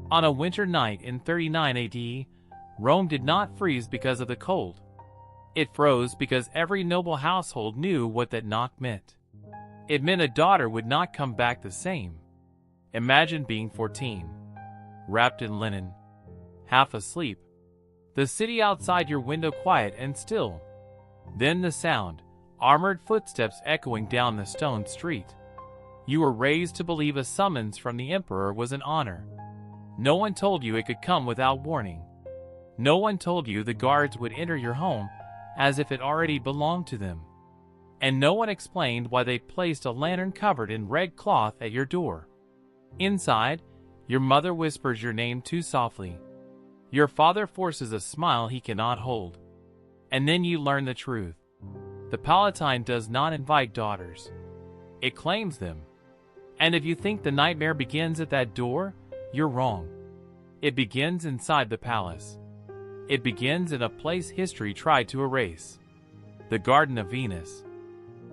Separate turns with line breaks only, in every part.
On a winter night in 39 AD, Rome did not freeze because of the cold. It froze because every noble household knew what that knock meant. It meant a daughter would not come back the same. Imagine being 14, wrapped in linen, half asleep, the city outside your window quiet and still. Then the sound, armored footsteps echoing down the stone street. You were raised to believe a summons from the emperor was an honor. No one told you it could come without warning. No one told you the guards would enter your home as if it already belonged to them. And no one explained why they placed a lantern covered in red cloth at your door. Inside, your mother whispers your name too softly. Your father forces a smile he cannot hold. And then you learn the truth. The Palatine does not invite daughters. It claims them. And if you think the nightmare begins at that door, you're wrong. It begins inside the palace. It begins in a place history tried to erase. The Garden of Venus.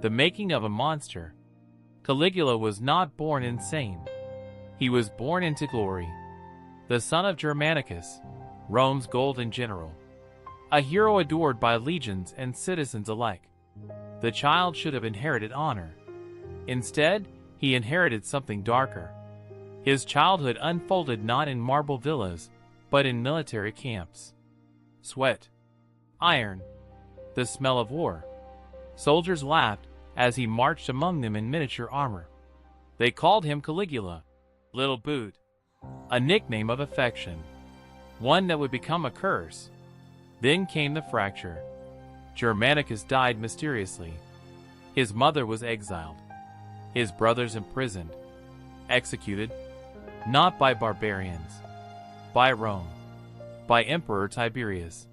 The making of a monster. Caligula was not born insane. He was born into glory. The son of Germanicus, Rome's golden general. A hero adored by legions and citizens alike. The child should have inherited honor. Instead, he inherited something darker. His childhood unfolded not in marble villas, but in military camps. Sweat, iron, the smell of war. Soldiers laughed as he marched among them in miniature armor. They called him Caligula, Little Boot, a nickname of affection, one that would become a curse. Then came the fracture. Germanicus died mysteriously. His mother was exiled. His brothers imprisoned, executed, not by barbarians, by Rome, by Emperor Tiberius.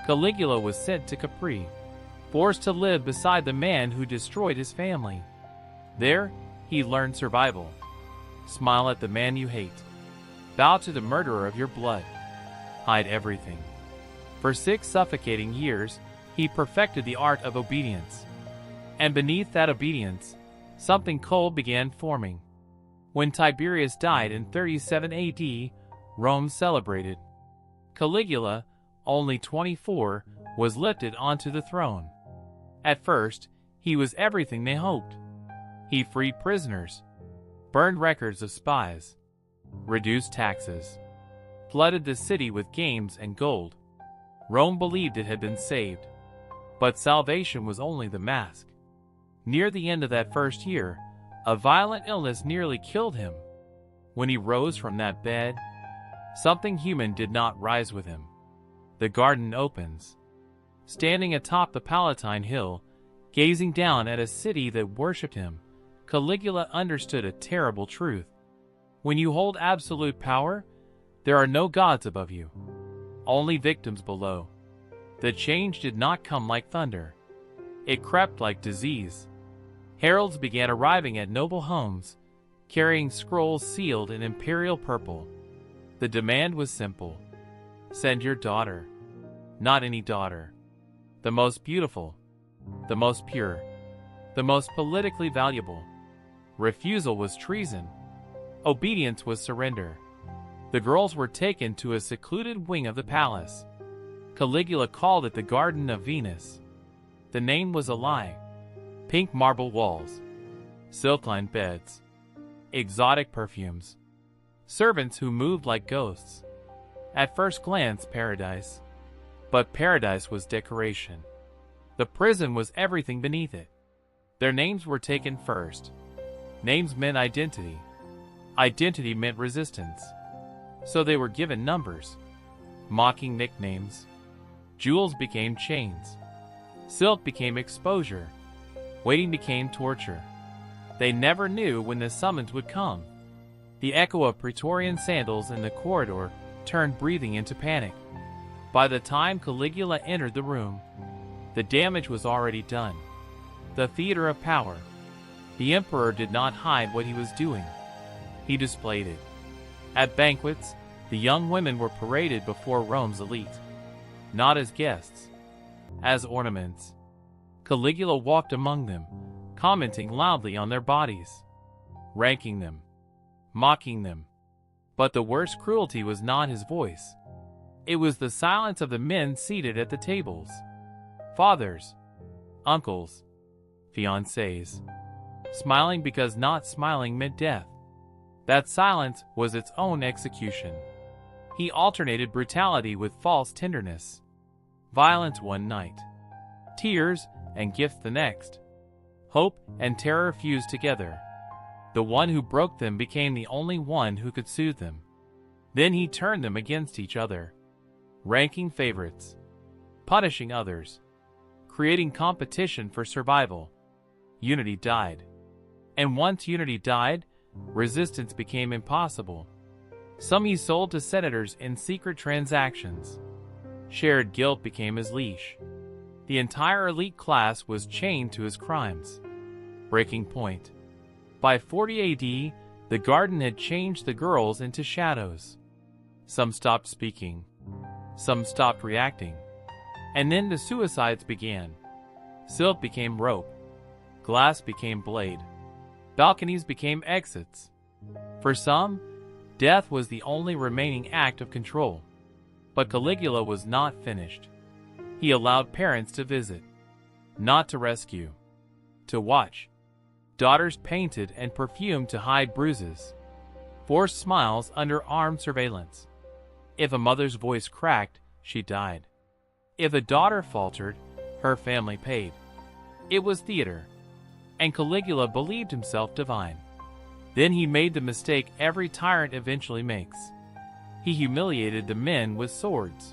Caligula was sent to Capri, forced to live beside the man who destroyed his family. There, he learned survival. Smile at the man you hate. Bow to the murderer of your blood. Hide everything. For 6 suffocating years, he perfected the art of obedience. And beneath that obedience, something cold began forming. When Tiberius died in 37 AD, Rome celebrated. Caligula, only 24, was lifted onto the throne. At first, he was everything they hoped. He freed prisoners, burned records of spies, reduced taxes, flooded the city with games and gold. Rome believed it had been saved. But salvation was only the mask. Near the end of that first year, a violent illness nearly killed him. When he rose from that bed, something human did not rise with him. The garden opens. Standing atop the Palatine Hill, gazing down at a city that worshipped him, Caligula understood a terrible truth. When you hold absolute power, there are no gods above you, only victims below. The change did not come like thunder. It crept like disease. Heralds began arriving at noble homes, carrying scrolls sealed in imperial purple. The demand was simple. Send your daughter. Not any daughter. The most beautiful, the most pure, the most politically valuable. Refusal was treason. Obedience was surrender. The girls were taken to a secluded wing of the palace. Caligula called it the Garden of Venus. The name was a lie. Pink marble walls, silk-lined beds, exotic perfumes, servants who moved like ghosts. At first glance, paradise. But paradise was decoration. The prison was everything beneath it. Their names were taken first. Names meant identity. Identity meant resistance. So they were given numbers, mocking nicknames. Jewels became chains. Silk became exposure. Waiting became torture. They never knew when the summons would come. The echo of Praetorian sandals in the corridor turned breathing into panic. By the time Caligula entered the room, the damage was already done. The theater of power. The emperor did not hide what he was doing. He displayed it. At banquets, the young women were paraded before Rome's elite. Not as guests, as ornaments. Caligula walked among them, commenting loudly on their bodies, ranking them, mocking them. But the worst cruelty was not his voice. It was the silence of the men seated at the tables. Fathers, uncles, fiancés, smiling because not smiling meant death. That silence was its own execution. He alternated brutality with false tenderness. Violence one night, tears and gifts the next. Hope and terror fused together. The one who broke them became the only one who could soothe them. Then he turned them against each other, ranking favorites, punishing others, creating competition for survival. Unity died. And once unity died, resistance became impossible. Some he sold to senators in secret transactions. Shared guilt became his leash. The entire elite class was chained to his crimes. Breaking point. By 40 AD, the garden had changed the girls into shadows. Some stopped speaking. Some stopped reacting. And then the suicides began. Silk became rope. Glass became blade. Balconies became exits. For some, death was the only remaining act of control. But Caligula was not finished. He allowed parents to visit, not to rescue, to watch. Daughters painted and perfumed to hide bruises. Forced smiles under armed surveillance. If a mother's voice cracked, she died. If a daughter faltered, her family paid. It was theater, and Caligula believed himself divine. Then he made the mistake every tyrant eventually makes. He humiliated the men with swords.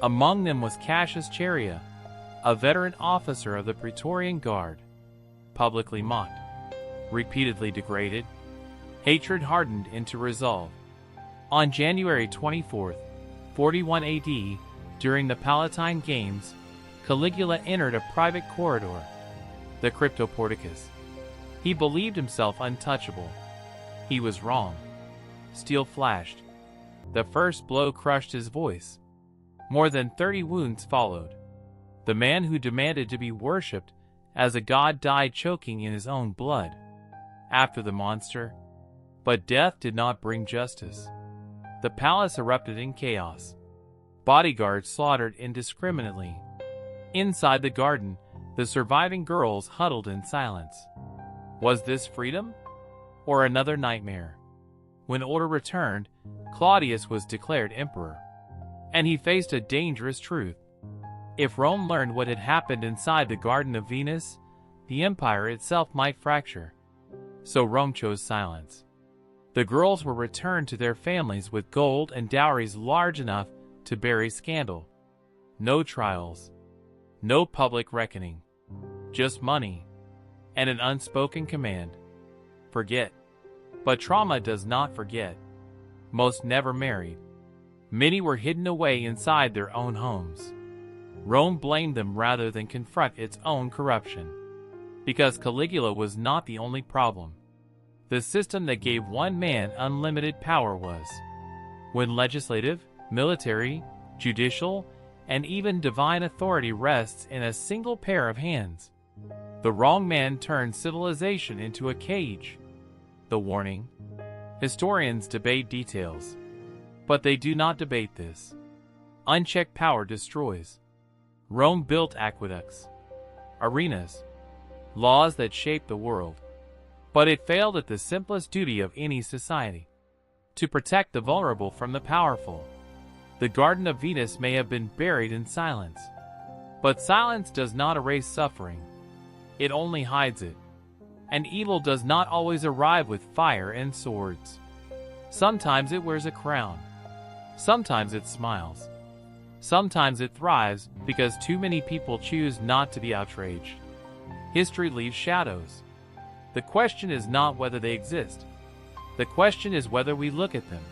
Among them was Cassius Chaerea, a veteran officer of the Praetorian Guard. Publicly mocked, repeatedly degraded, hatred hardened into resolve. On January 24th, 41 AD, during the Palatine Games, Caligula entered a private corridor, the Cryptoporticus. He believed himself untouchable. He was wrong. Steel flashed. The first blow crushed his voice. More than 30 wounds followed. The man who demanded to be worshipped as a god died choking in his own blood. After the monster. But death did not bring justice. The palace erupted in chaos. Bodyguards slaughtered indiscriminately. Inside the garden, the surviving girls huddled in silence. Was this freedom? Or another nightmare? When order returned, Claudius was declared emperor. And he faced a dangerous truth. If Rome learned what had happened inside the Garden of Venus, the empire itself might fracture. So Rome chose silence. The girls were returned to their families with gold and dowries large enough to bury scandal. No trials. No public reckoning. Just money. And an unspoken command. Forget. But trauma does not forget. Most never married. Many were hidden away inside their own homes. Rome blamed them rather than confront its own corruption. Because Caligula was not the only problem. The system that gave one man unlimited power was. When legislative, military, judicial, and even divine authority rests in a single pair of hands, the wrong man turns civilization into a cage. The warning. Historians debate details. But they do not debate this. Unchecked power destroys. Rome built aqueducts, arenas, laws that shaped the world. But it failed at the simplest duty of any society: to protect the vulnerable from the powerful. The Garden of Venus may have been buried in silence. But silence does not erase suffering. It only hides it. And evil does not always arrive with fire and swords. Sometimes it wears a crown. Sometimes it smiles. Sometimes it thrives because too many people choose not to be outraged. History leaves shadows. The question is not whether they exist. The question is whether we look at them.